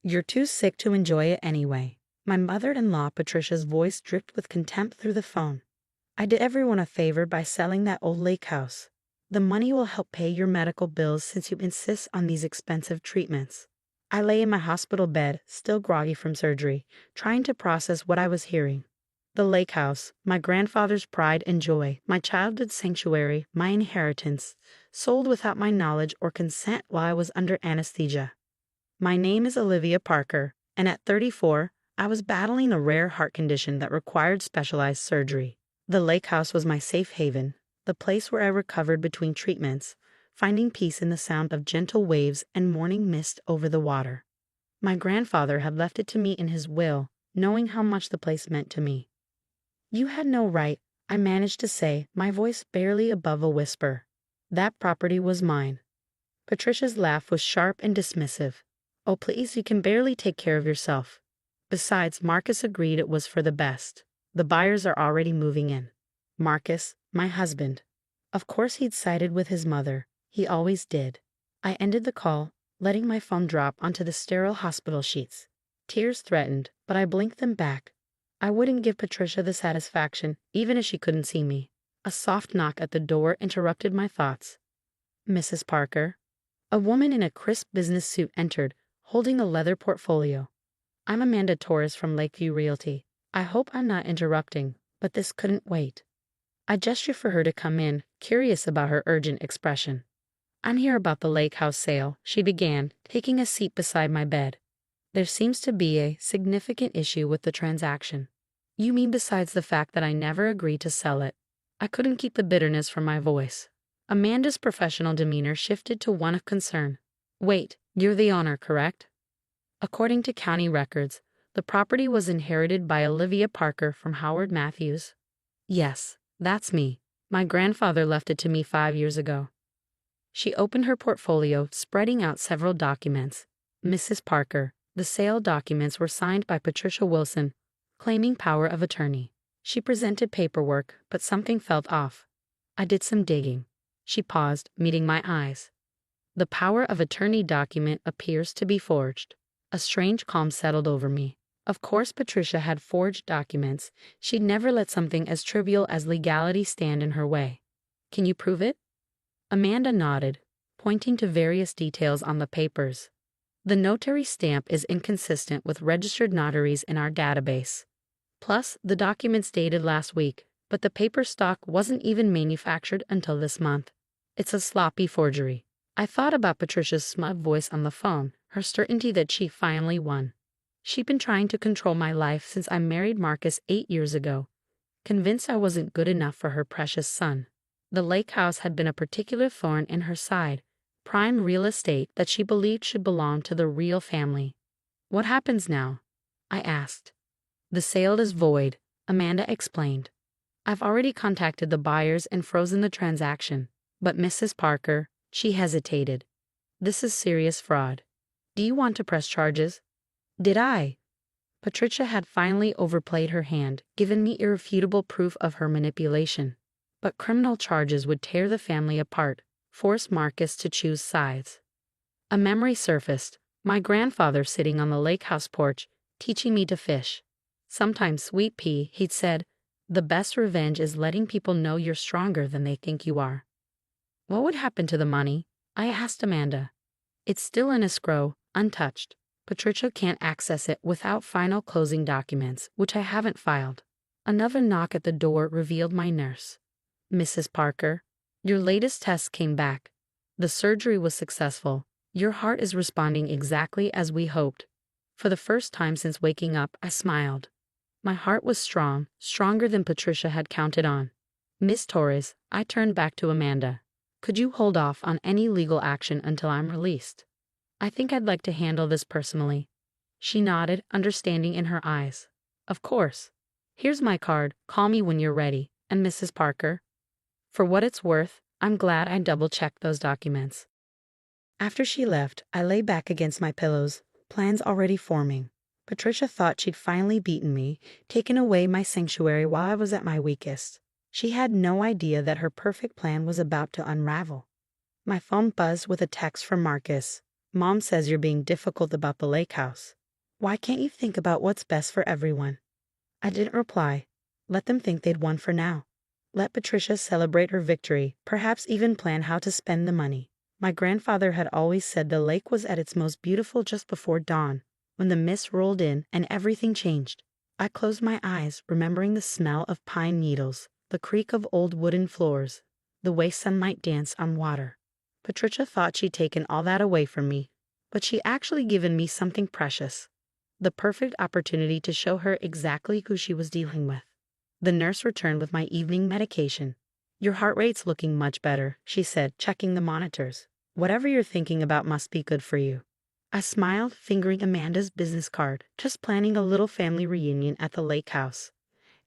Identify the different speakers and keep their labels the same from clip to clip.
Speaker 1: You're too sick to enjoy it anyway. My mother-in-law Patricia's voice dripped with contempt through the phone. I did everyone a favor by selling that old lake house. The money will help pay your medical bills since you insist on these expensive treatments. I lay in my hospital bed, still groggy from surgery, trying to process what I was hearing. The lake house, my grandfather's pride and joy, my childhood sanctuary, my inheritance, sold without my knowledge or consent while I was under anesthesia. My name is Olivia Parker, and at 34, I was battling a rare heart condition that required specialized surgery. The lake house was my safe haven, the place where I recovered between treatments, finding peace in the sound of gentle waves and morning mist over the water. My grandfather had left it to me in his will, knowing how much the place meant to me. You had no right, I managed to say, my voice barely above a whisper. That property was mine. Patricia's laugh was sharp and dismissive. Oh, please, you can barely take care of yourself. Besides, Marcus agreed it was for the best. The buyers are already moving in. Marcus, my husband. Of course he'd sided with his mother. He always did. I ended the call, letting my phone drop onto the sterile hospital sheets. Tears threatened, but I blinked them back. I wouldn't give Patricia the satisfaction, even if she couldn't see me. A soft knock at the door interrupted my thoughts. Mrs. Parker. A woman in a crisp business suit entered, holding a leather portfolio. I'm Amanda Torres from Lakeview Realty. I hope I'm not interrupting, but this couldn't wait. I gestured for her to come in, curious about her urgent expression. I'm here about the lake house sale, she began, taking a seat beside my bed. There seems to be a significant issue with the transaction. You mean besides the fact that I never agreed to sell it? I couldn't keep the bitterness from my voice. Amanda's professional demeanor shifted to one of concern. Wait, you're the owner, correct? According to county records, the property was inherited by Olivia Parker from Howard Matthews. Yes, that's me. My grandfather left it to me 5 years ago. She opened her portfolio, spreading out several documents. Mrs. Parker, the sale documents were signed by Patricia Wilson, claiming power of attorney. She presented paperwork, but something felt off. I did some digging. She paused, meeting my eyes. The power of attorney document appears to be forged. A strange calm settled over me. Of course Patricia had forged documents. She'd never let something as trivial as legality stand in her way. Can you prove it? Amanda nodded, pointing to various details on the papers. The notary stamp is inconsistent with registered notaries in our database. Plus, the documents dated last week, but the paper stock wasn't even manufactured until this month. It's a sloppy forgery. I thought about Patricia's smug voice on the phone, her certainty that she finally won. She'd been trying to control my life since I married Marcus 8 years ago, convinced I wasn't good enough for her precious son. The lake house had been a particular thorn in her side, prime real estate that she believed should belong to the real family. What happens now? I asked. The sale is void, Amanda explained. I've already contacted the buyers and frozen the transaction, but Mrs. Parker, she hesitated. This is serious fraud. Do you want to press charges? Did I? Patricia had finally overplayed her hand, given me irrefutable proof of her manipulation. But criminal charges would tear the family apart, force Marcus to choose sides. A memory surfaced, my grandfather sitting on the lake house porch, teaching me to fish. Sometimes, sweet pea, he'd said, the best revenge is letting people know you're stronger than they think you are. What would happen to the money? I asked Amanda. It's still in escrow, untouched. Patricia can't access it without final closing documents, which I haven't filed. Another knock at the door revealed my nurse. Mrs. Parker, your latest test came back. The surgery was successful. Your heart is responding exactly as we hoped. For the first time since waking up, I smiled. My heart was strong, stronger than Patricia had counted on. Miss Torres, I turned back to Amanda. Could you hold off on any legal action until I'm released? I think I'd like to handle this personally. She nodded, understanding in her eyes. Of course. Here's my card. Call me when you're ready. And Mrs. Parker? For what it's worth, I'm glad I double-checked those documents. After she left, I lay back against my pillows, plans already forming. Patricia thought she'd finally beaten me, taken away my sanctuary while I was at my weakest. She had no idea that her perfect plan was about to unravel. My phone buzzed with a text from Marcus. Mom says you're being difficult about the lake house. Why can't you think about what's best for everyone? I didn't reply. Let them think they'd won for now. Let Patricia celebrate her victory, perhaps even plan how to spend the money. My grandfather had always said the lake was at its most beautiful just before dawn, when the mist rolled in and everything changed. I closed my eyes, remembering the smell of pine needles, the creak of old wooden floors, the way sunlight danced on water. Patricia thought she'd taken all that away from me, but she'd actually given me something precious. The perfect opportunity to show her exactly who she was dealing with. The nurse returned with my evening medication. Your heart rate's looking much better, she said, checking the monitors. Whatever you're thinking about must be good for you. I smiled, fingering Amanda's business card, just planning a little family reunion at the lake house.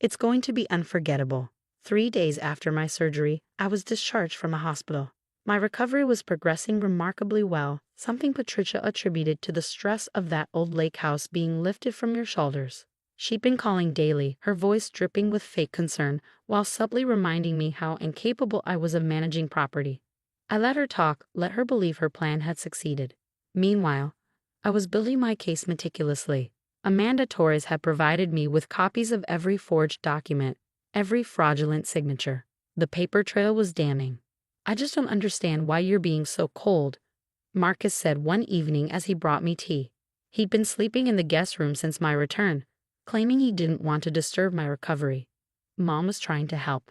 Speaker 1: It's going to be unforgettable. 3 days after my surgery, I was discharged from a hospital. My recovery was progressing remarkably well, something Patricia attributed to the stress of that old lake house being lifted from your shoulders. She'd been calling daily, her voice dripping with fake concern, while subtly reminding me how incapable I was of managing property. I let her talk, let her believe her plan had succeeded. Meanwhile, I was building my case meticulously. Amanda Torres had provided me with copies of every forged document, every fraudulent signature. The paper trail was damning. I just don't understand why you're being so cold, Marcus said one evening as he brought me tea. He'd been sleeping in the guest room since my return, claiming he didn't want to disturb my recovery. Mom was trying to help.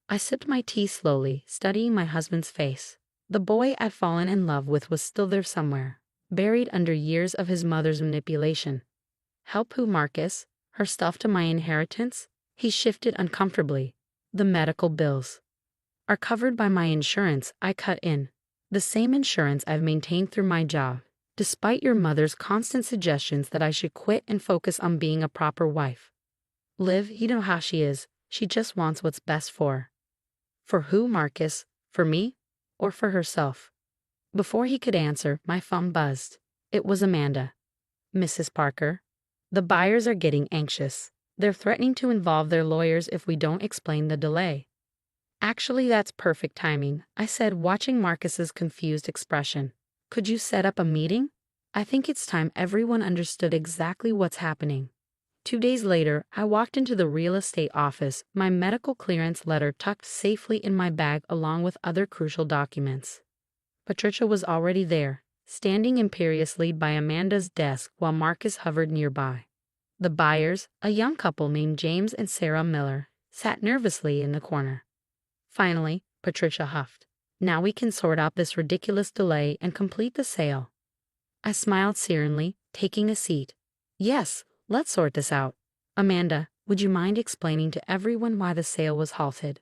Speaker 1: I sipped my tea slowly, studying my husband's face. The boy I'd fallen in love with was still there somewhere, buried under years of his mother's manipulation. Help who, Marcus? Her stuff to my inheritance? He shifted uncomfortably. The medical bills are covered by my insurance, I cut in. The same insurance I've maintained through my job, despite your mother's constant suggestions that I should quit and focus on being a proper wife. Liv, you know how she is. She just wants what's best for her. For who, Marcus? For me? Or for herself? Before he could answer, my phone buzzed. It was Amanda. Mrs. Parker, the buyers are getting anxious. They're threatening to involve their lawyers if we don't explain the delay. Actually, that's perfect timing, I said, watching Marcus's confused expression. Could you set up a meeting? I think it's time everyone understood exactly what's happening. 2 days later, I walked into the real estate office, my medical clearance letter tucked safely in my bag along with other crucial documents. Patricia was already there, standing imperiously by Amanda's desk while Marcus hovered nearby. The buyers, a young couple named James and Sarah Miller, sat nervously in the corner. Finally, Patricia huffed. Now we can sort out this ridiculous delay and complete the sale. I smiled serenely, taking a seat. Yes, let's sort this out. Amanda, would you mind explaining to everyone why the sale was halted?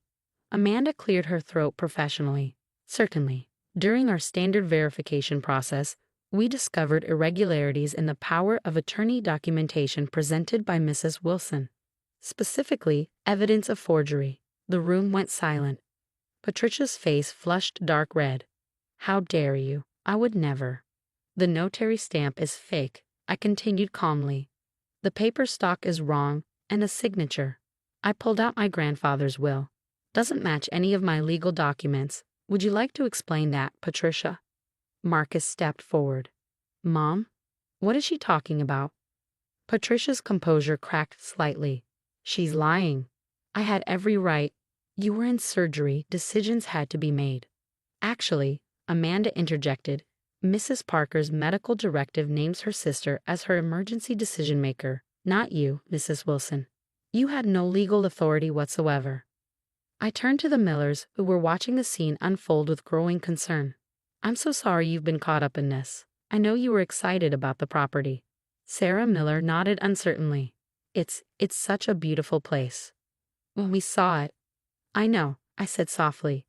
Speaker 1: Amanda cleared her throat professionally. Certainly. During our standard verification process, we discovered irregularities in the power of attorney documentation presented by Mrs. Wilson. Specifically, evidence of forgery. The room went silent. Patricia's face flushed dark red. How dare you? I would never. The notary stamp is fake, I continued calmly. The paper stock is wrong, and a signature. I pulled out my grandfather's will. Doesn't match any of my legal documents. Would you like to explain that, Patricia? Marcus stepped forward. Mom? What is she talking about? Patricia's composure cracked slightly. She's lying. I had every right. You were in surgery, decisions had to be made. Actually, Amanda interjected, Mrs. Parker's medical directive names her sister as her emergency decision-maker, not you, Mrs. Wilson. You had no legal authority whatsoever. I turned to the Millers, who were watching the scene unfold with growing concern. I'm so sorry you've been caught up in this. I know you were excited about the property. Sarah Miller nodded uncertainly. It's such a beautiful place. When we saw it, I know, I said softly.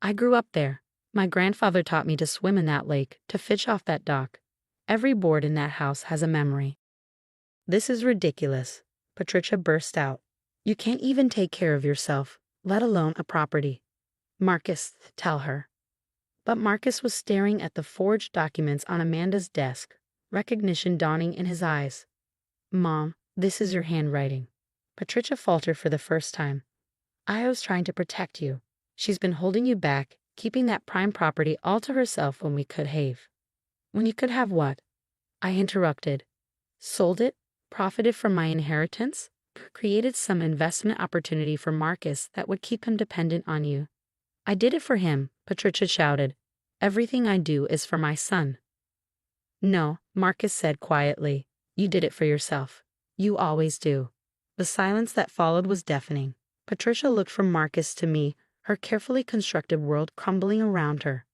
Speaker 1: I grew up there. My grandfather taught me to swim in that lake, to fish off that dock. Every board in that house has a memory. This is ridiculous, Patricia burst out. You can't even take care of yourself, let alone a property. Marcus, tell her. But Marcus was staring at the forged documents on Amanda's desk, recognition dawning in his eyes. Mom, this is your handwriting. Patricia faltered for the first time. I was trying to protect you. She's been holding you back, keeping that prime property all to herself when we could have. When you could have what? I interrupted. Sold it, profited from my inheritance, created some investment opportunity for Marcus that would keep him dependent on you. I did it for him, Patricia shouted. Everything I do is for my son. No, Marcus said quietly. You did it for yourself. You always do. The silence that followed was deafening. Patricia looked from Marcus to me, her carefully constructed world crumbling around her.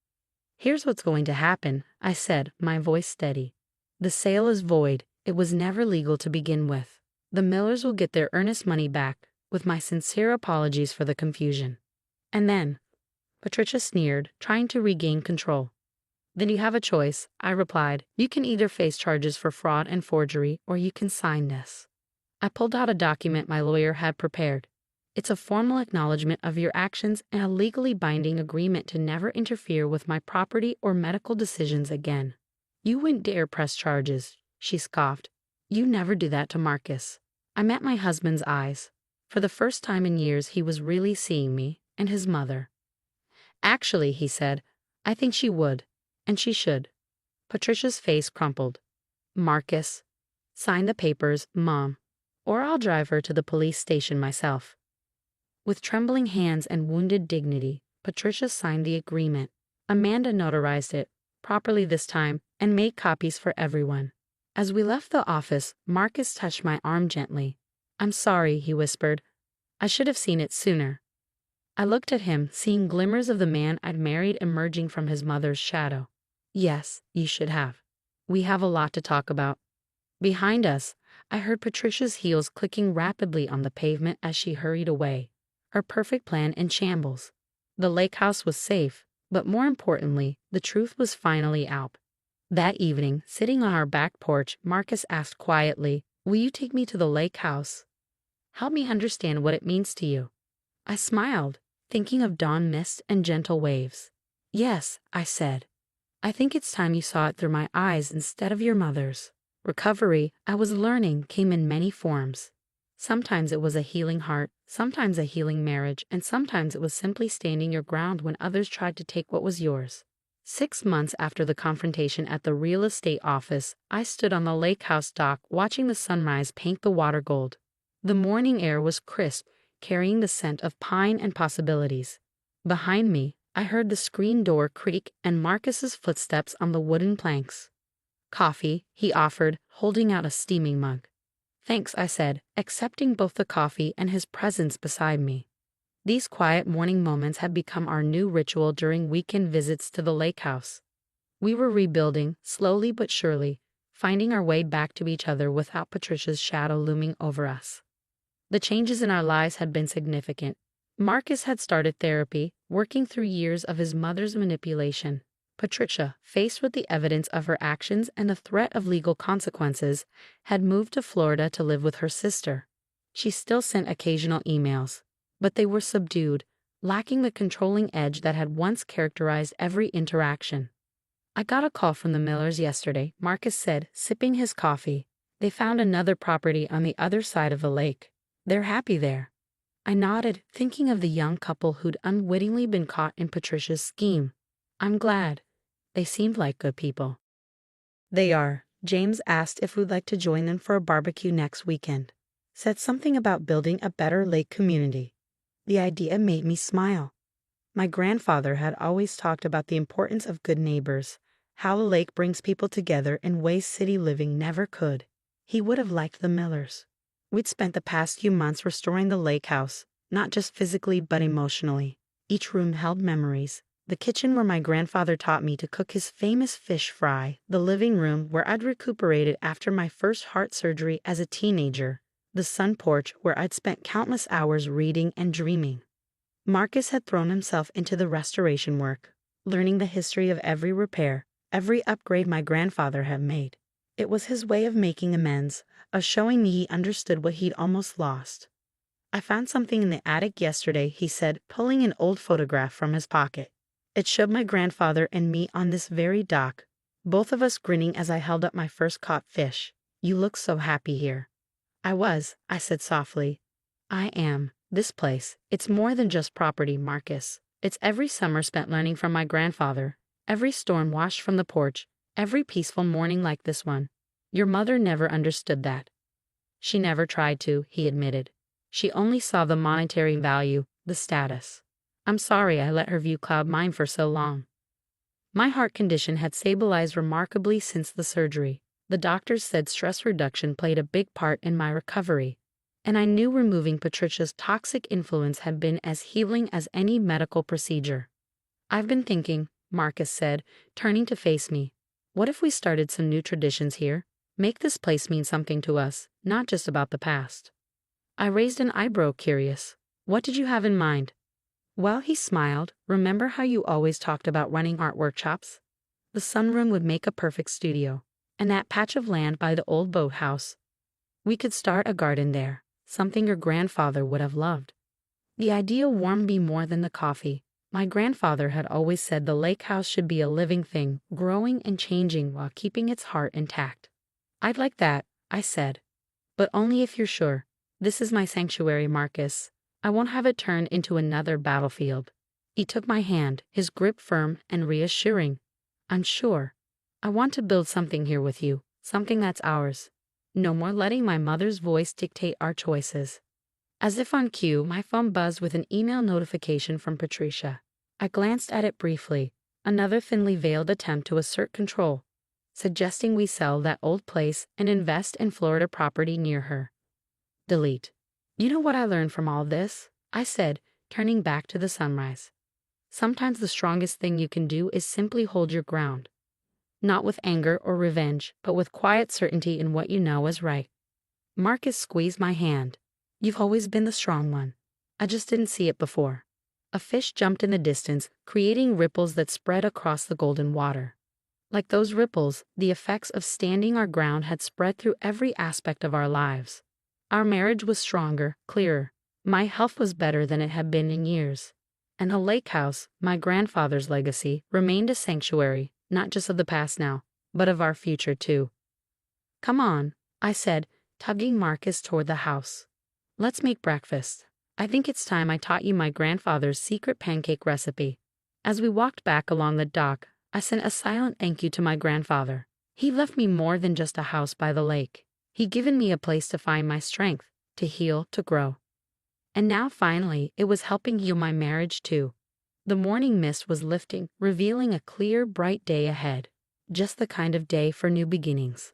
Speaker 1: Here's what's going to happen, I said, my voice steady. The sale is void. It was never legal to begin with. The Millers will get their earnest money back, with my sincere apologies for the confusion. And then, Patricia sneered, trying to regain control. Then you have a choice, I replied. You can either face charges for fraud and forgery, or you can sign this. I pulled out a document my lawyer had prepared. It's a formal acknowledgement of your actions and a legally binding agreement to never interfere with my property or medical decisions again. You wouldn't dare press charges, she scoffed. You never do that to Marcus. I met my husband's eyes. For the first time in years he was really seeing me, and his mother. Actually, he said, I think she would, and she should. Patricia's face crumpled. Marcus, sign the papers, Mom, or I'll drive her to the police station myself. With trembling hands and wounded dignity, Patricia signed the agreement. Amanda notarized it, properly this time, and made copies for everyone. As we left the office, Marcus touched my arm gently. I'm sorry, he whispered. I should have seen it sooner. I looked at him, seeing glimmers of the man I'd married emerging from his mother's shadow. Yes, you should have. We have a lot to talk about. Behind us, I heard Patricia's heels clicking rapidly on the pavement as she hurried away, her perfect plan in shambles. The lake house was safe, but more importantly, the truth was finally out. That evening, sitting on our back porch, Marcus asked quietly, Will you take me to the lake house? Help me understand what it means to you. I smiled, thinking of dawn mist and gentle waves. Yes, I said. I think it's time you saw it through my eyes instead of your mother's. Recovery, I was learning, came in many forms. Sometimes it was a healing heart, sometimes a healing marriage, and sometimes it was simply standing your ground when others tried to take what was yours. 6 months after the confrontation at the real estate office, I stood on the lake house dock watching the sunrise paint the water gold. The morning air was crisp, carrying the scent of pine and possibilities. Behind me, I heard the screen door creak and Marcus's footsteps on the wooden planks. Coffee, he offered, holding out a steaming mug. Thanks, I said, accepting both the coffee and his presence beside me. These quiet morning moments had become our new ritual during weekend visits to the lake house. We were rebuilding, slowly but surely, finding our way back to each other without Patricia's shadow looming over us. The changes in our lives had been significant. Marcus had started therapy, working through years of his mother's manipulation. Patricia, faced with the evidence of her actions and the threat of legal consequences, had moved to Florida to live with her sister. She still sent occasional emails, but they were subdued, lacking the controlling edge that had once characterized every interaction. I got a call from the Millers yesterday, Marcus said, sipping his coffee. They found another property on the other side of the lake. They're happy there. I nodded, thinking of the young couple who'd unwittingly been caught in Patricia's scheme. I'm glad. They seemed like good people. They are. James asked if we'd like to join them for a barbecue next weekend. Said something about building a better lake community. The idea made me smile. My grandfather had always talked about the importance of good neighbors, how a lake brings people together in ways city living never could. He would have liked the Millers. We'd spent the past few months restoring the lake house, not just physically but emotionally. Each room held memories. The kitchen where my grandfather taught me to cook his famous fish fry, the living room where I'd recuperated after my first heart surgery as a teenager, the sun porch where I'd spent countless hours reading and dreaming. Marcus had thrown himself into the restoration work, learning the history of every repair, every upgrade my grandfather had made. It was his way of making amends, of showing me he understood what he'd almost lost. I found something in the attic yesterday, he said, pulling an old photograph from his pocket. It showed my grandfather and me on this very dock, both of us grinning as I held up my first caught fish. You look so happy here. I said softly. I am. This place, it's more than just property, Marcus. It's every summer spent learning from my grandfather, every storm washed from the porch, Every peaceful morning like this one. Your mother never understood that. She never tried to, he admitted. She only saw the monetary value, the status. I'm sorry I let her view cloud mine for so long. My heart condition had stabilized remarkably since the surgery. The doctors said stress reduction played a big part in my recovery, and I knew removing Patricia's toxic influence had been as healing as any medical procedure. I've been thinking, Marcus said, turning to face me. What if we started some new traditions here? Make this place mean something to us, not just about the past. I raised an eyebrow, curious. What did you have in mind? Well, he smiled. Remember how you always talked about running art workshops? The sunroom would make a perfect studio. And that patch of land by the old boathouse. We could start a garden there, something your grandfather would have loved. The idea warmed me more than the coffee. My grandfather had always said the lake house should be a living thing, growing and changing while keeping its heart intact. I'd like that, I said. But only if you're sure. This is my sanctuary, Marcus. I won't have it turn into another battlefield. He took my hand, his grip firm and reassuring. I'm sure. I want to build something here with you, something that's ours. No more letting my mother's voice dictate our choices. As if on cue, my phone buzzed with an email notification from Patricia. I glanced at it briefly, another thinly veiled attempt to assert control, suggesting we sell that old place and invest in Florida property near her. Delete. You know what I learned from all this? I said, turning back to the sunrise. Sometimes the strongest thing you can do is simply hold your ground. Not with anger or revenge, but with quiet certainty in what you know is right. Marcus squeezed my hand. You've always been the strong one. I just didn't see it before. A fish jumped in the distance, creating ripples that spread across the golden water. Like those ripples, the effects of standing our ground had spread through every aspect of our lives. Our marriage was stronger, clearer. My health was better than it had been in years. And the lake house, my grandfather's legacy, remained a sanctuary, not just of the past now, but of our future too. Come on, I said, tugging Marcus toward the house. Let's make breakfast. I think it's time I taught you my grandfather's secret pancake recipe. As we walked back along the dock, I sent a silent thank you to my grandfather. He left me more than just a house by the lake. He'd given me a place to find my strength, to heal, to grow. And now finally, it was helping heal my marriage too. The morning mist was lifting, revealing a clear, bright day ahead. Just the kind of day for new beginnings.